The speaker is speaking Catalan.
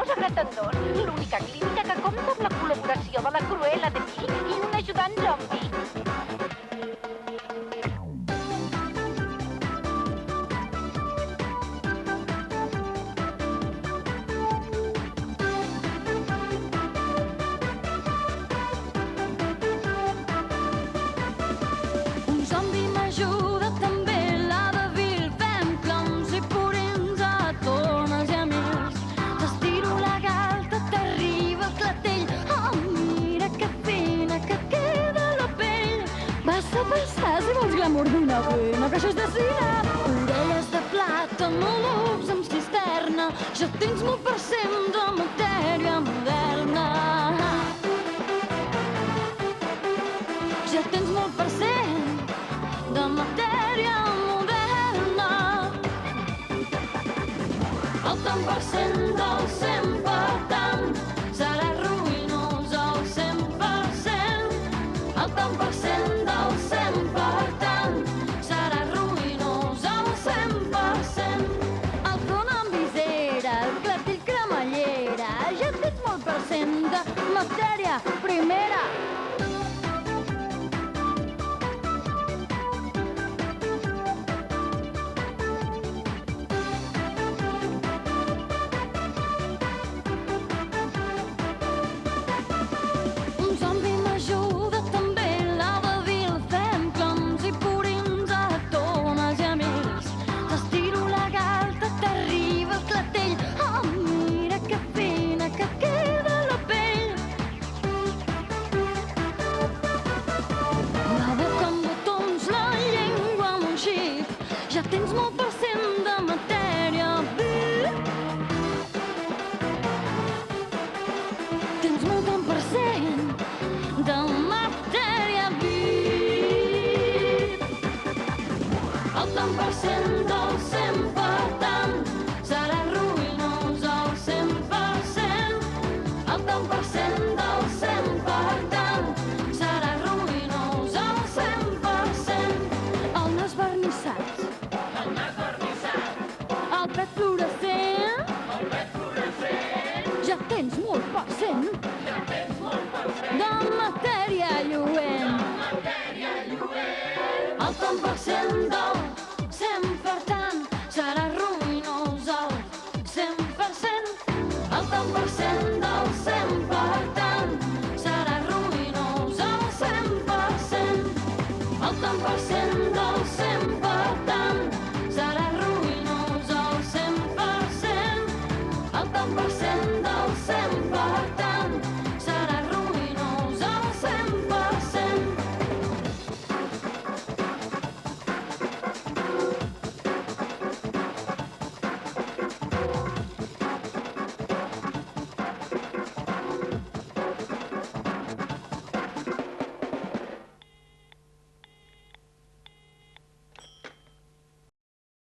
Rosa Gratendós, l'única clínica que compta amb la col·laboració de la Cruella de Vil i un ajudant zombi. Un zombi m'ajuda també, la de Vil. Fem cloms i purins a tones i a mils. T'estiro la galta, t'arriba el clatell. Oh, mira que fina que queda la pell. Passa, passa, si vols glamour d'una pena, que això és de cine. Orelles de plata, molobs amb cisterna. Ja tens l'1% de matèria moderna. Ja tens l'1% de matèria moderna. El tant per cent del 100, per tant, serà ruïnós el 100%. El tant per cent del 100, per tant, serà ruïnós el 100%. El front amb visera, el clatell cremallera, ja tens molt per cent de matèria primera. Un zombi m'ajuda també, la de Vil. Fem cloms i purins a tones i a mils. T'estiro la galta, t'arriba el clatell. Oh, mira que fina que queda la pell. La boca amb botons, la llengua amb un xip. Ja tens molt per cent de matèria vil. Tens molt tant per cent de matèria vil. El tant per cent del 100, per tant, serà ruïnós el 100%. El tant per cent del 100, per tant, serà ruïnós el 100%. El nas vernissat, el pet fluorescent, ja tens molt per cent de matèria lluent. El tant per cent del